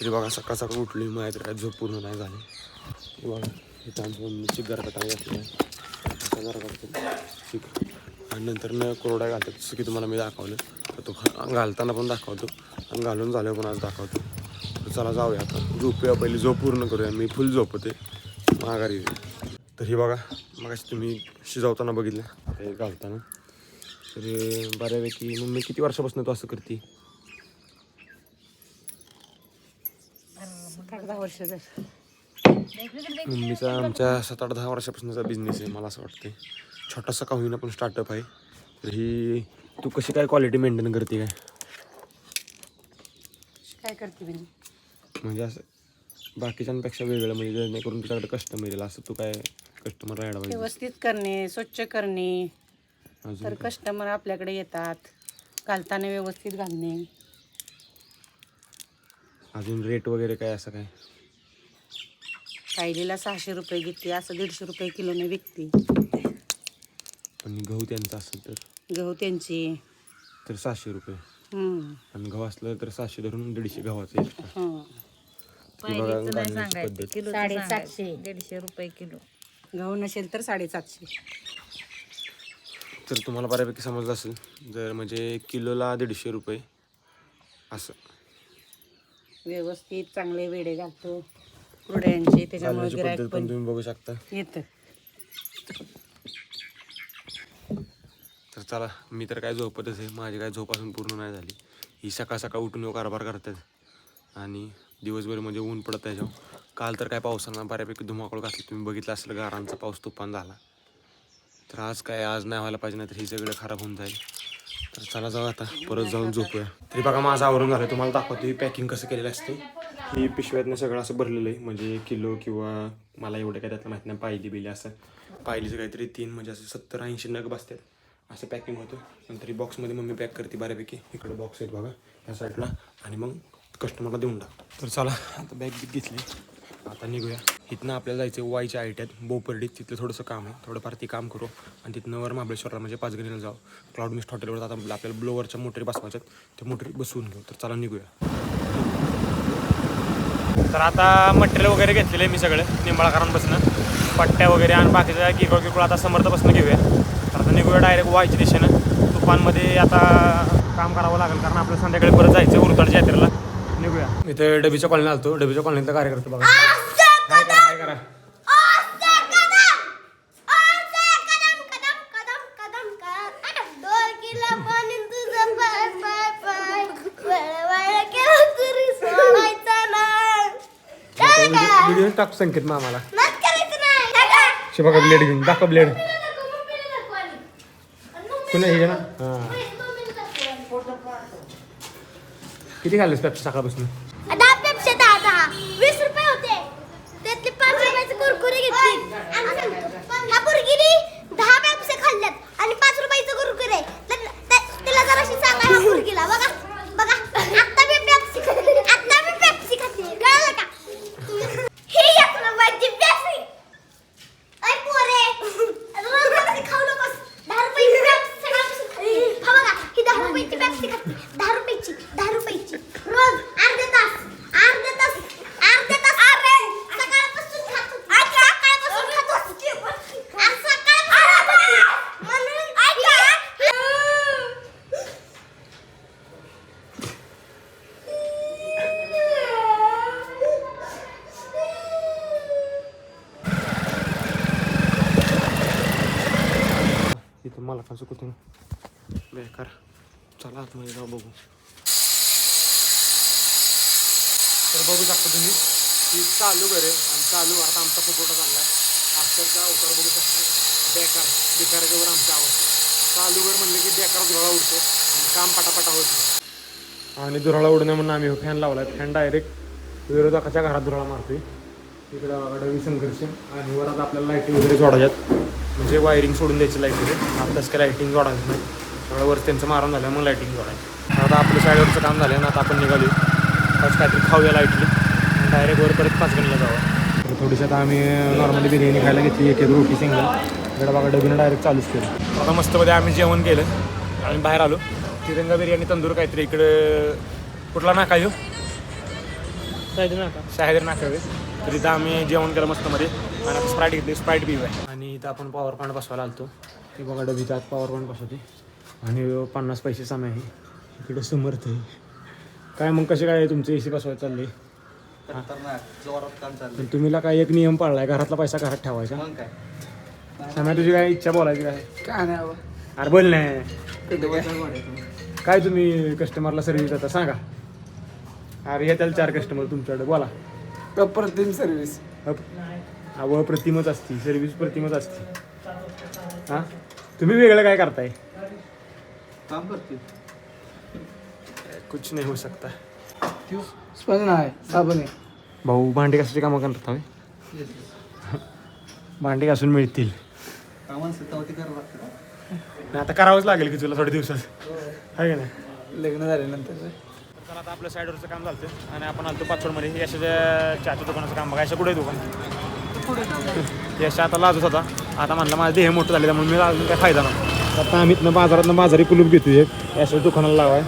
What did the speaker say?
तरी बघा सकाळ सकाळ उठली माहीत काय झोप पूर्ण नाही झाली. बघा इथं आमची मम्मी चिक घराकडे घातली असा घराकडे चिक आणि नंतर न कोरडा घालतात जसं की तुम्हाला मी दाखवलं तर तो घालताना पण दाखवतो आणि घालून झाल्यावर पण आज दाखवतो. तर चला जाऊया आता झोपूया पहिली झोप पूर्ण करूया. मी फुल झोपते माघारी. तर हे बघा मगाशी तुम्ही शिजवताना बघितलं हे घालताना. तर बऱ्यापैकी मम्मी किती वर्षापासून तो असं करते? 10 वर्ष झाली. मम्मीचा आमच्या 7-8-10 वर्षापासूनचा बिझनेस आहे. मला असं वाटते छोटासा का होईना पण स्टार्टअप आहे. तर ही तू कशी काय क्वालिटी मेंटेन करते काय करते मी म्हणजे असं बाकीच्यांपेक्षा वेगळं म्हणजे जेणेकरून तुझ्याकडे कस्टमर येईल असं तू काय कस्टमर ॲडवाईज व्यवस्थित करणे, स्वच्छ करणे, अजून तर कस्टमर आपल्याकडे येतात. घालताना व्यवस्थित घालणे. अजून रेट वगैरे काय असं काय? पाहिलेला 600 रुपये घेते, असं 150 रुपये किलोने विकते. आणि गहू त्यांचा असेल तर गहू त्यांचे 700 रुपये हम्म. आणि गहू असलं तर 700 धरून 150 गव्हाचं एक्स्ट्रा. हं. पाहिलेचं नाही सांगायचं, किलो 750. 150 रुपये किलो. गहू नसेल तर 750. तर तुम्हाला बऱ्यापैकी समजलं असेल जर म्हणजे किलोला 150 रुपये असं. व्यवस्थित चांगले वेडे घालतो कुरड्यांचे, त्याच्यामुळे घालण्याची गिऱ्हाईक पद्धत पण पण तुम्ही बघू शकता. येतं. तर चला मी तर काय झोपतच आहे. माझी काय झोप अजून पूर्ण नाही झाली. ही सकाळ सकाळ उठून कारभार करतात आणि दिवसभर म्हणजे ऊन पडत त्याच्यावर. काल तर काय पावसानं बऱ्यापैकी धुमाकूळ घातली. तुम्ही बघितलं असेल गारांचा पाऊस तुफान झाला. तर आज नाही व्हायला पाहिजे नाही तर ही सगळं खराब होऊन जाईल. तर चला जाऊ आता परत जाऊन झोपूया. तरी बघा माझं आवरून झालं. तुम्हाला दाखवतो ही पॅकिंग कसं केलेलं असते. ही पिशव्यातनं सगळं असं भरलेलं आहे म्हणजे किलो किंवा मला एवढं काय त्यातलं माहिती नाही पायली बिली असं. पायलीचं काहीतरी 3 म्हणजे असं 70-80 नग बसतात असं पॅकिंग होतं. नंतर ही बॉक्समध्ये मम्मी पॅक करते बऱ्यापैकी. इकडे बॉक्स आहेत बघा ह्या साईडला आणि मग कस्टमरला देऊन टाक. तर चला आता बॅग घेतली आता निघूया. इथनं आपल्याला जायचं वाईच्या आयट्यात बोपर्डीत. तिथलं थोडंसं काम आहे थोडंफार ते काम करू आणि तिथनं वर महाबळेश्वरला म्हणजे पाचगणीला जाऊ. क्लाउड मिस्ट हॉटेलवर आता आपल्याला ब्लोवरच्या मोटरी बसवायच्यात त्या मोटरी बसवून घेऊ. तर चला निघूया. तर आता मटेरियल वगैरे घेतलेलं आहे मी सगळं निंबाळकरांपासून पट्ट्या वगैरे आणि बाकीच्या किरकोळ आता समर्थपासून घेऊया. तर आता निघूया डायरेक्ट वाईच्या दिशेनं. तुफानमध्ये आता काम करावं लागेल कारण आपल्याला संध्याकाळी परत जायचं उरताडच्या यात्रेला. निघूया. इथे डबीच्या कॉलनीला आलतो. डबीच्या कॉलनीतला कार्यकर्ते बघा काय करा व्हिडिओ टाक संकेत मग आम्हाला बघा ब्लेड घेऊन दाखव ब्लेड कुणा हे ना हां किती खाल्लेस पेप्सी सकाळपासून? 20 रुपये होते त्यातले 5 रुपयाचे कुरकुरे घेतली ह्या पोरगीने 10 पेप्सी खाल्ल्यात आणि 5 रुपयाचे कुरकुरे. तिला जराशी सांगा ह्या पोरगीला बघा बघा आता मी पेप्सी खाते कळलं का? हे एक रुपयाची पेप्सी. ऐ पोरे रोज पेप्सी खाऊ नकोस. 10 रुपयाची पेप्सी सकाळपासून खाते. हा बघा ही 10 रुपयाची पेप्सी खाते. 10 रुपयाची रोज अर्धा तास अरे सकाळपासून खातो म्हणून ऐका इथं मला का चुकतो बेकार. चला आतमध्ये जाऊ बघू. तर बघू शकता तुम्ही की चालू करे आणि चालू आता आमचा फुटोटा चालला आहे. अक्षरचा अवतार बघू शकता बेकाराच्या वर आमच्या अवस्था. चालू घर म्हणलं की बेकार धुराळा उडतो आणि काम पटापटा होत नाही. आणि धुराळा उडू नये म्हणून आम्ही फॅन लावला आहे. फॅन डायरेक्ट विरोधकाच्या घरात धुराळा मारतोय. इकडे रवी संघर्ष आणि वर आता आपल्याला लाईटिंग वगैरे जोडायच्यात म्हणजे वायरिंग सोडून द्यायची लाईट वगैरे. आताच काय लाईटिंग जोडायचं नाही सगळं वर त्यांचं मारून झालं मग लाईटिंग जोडायचं. आता आपलं साईडवरचं काम झालं ना आता आपण निघालो आज काहीतरी खाऊया लाईटली डायरेक्ट वर परत पाचगणीला जावं. तर थोडीशी आता आम्ही नॉर्मली बिर्याणी खायला घेतली एक रोटी सिंगल. इकडे बघा डबीनं डायरेक्ट चालूच केलं. आता मस्तमध्ये आम्ही जेवण केलं आणि बाहेर आलो. तिरंगा बिर्याणी तंदूर काहीतरी इकडं कुठला नाका येऊ शाहिद नाकावे. तर इथं आम्ही जेवण केलं मस्त मध्ये आणि आता स्प्राईट घेतली, स्प्राईट पिऊया. आणि इथं आपण पॉवर पॉईंट बसवायला आलतो. ते बघा डबीत आत पॉवर पॉईंट बसवते आणि 50 पैसे समय आहे. इकडे समर्थ आहे. काय मग कसे काय तुमचे AC बसवायला चालले? जोरात काम चाललं. पण तुम्हीला काय एक नियम पाळलाय, घरातला पैसा घरात ठेवायचा. मग काय समय तुझी काय इच्छा बोलायची काय? काय नाही अरे बोल नाही. काय तुम्ही कस्टमरला सर्व्हिस देता सांगा. अरे येतील 4 कस्टमर तुमच्याकडे, बोला. अप्रतिम सर्व्हिस. प्रतिमच असती सर्व्हिस, प्रतिमच असती. हां तुम्ही वेगळं काय करताय? काम करते कुछ नाही हो सकता. स्पंदन आहे, साबण आहे. भाऊ भांडी कशाची कामं करतात हवे? भांडी घासून मिळतील. कामाला स्वतःवरती करावं लागतं. नाही आता करावंच लागेल की तुला थोड्या दिवसात, आहे का नाही? लग्न झाल्यानंतर तर आता आपलं साईडवरचं काम चालतं आणि आपण आलतो पाचवडमध्ये. यशाच्या चहाच्या दुकानाचं काम बघा. यशा कुठे आहे दुकान? यशा आता लाजत होता. आता म्हणलं माझं देह मोठं झालं त्यामुळे मी अजून काय फायदा नाही. आता आम्ही इथनं बाजारातनं बाजारी कुलूप घेतो एक यशाच्या दुकानाला लावाय.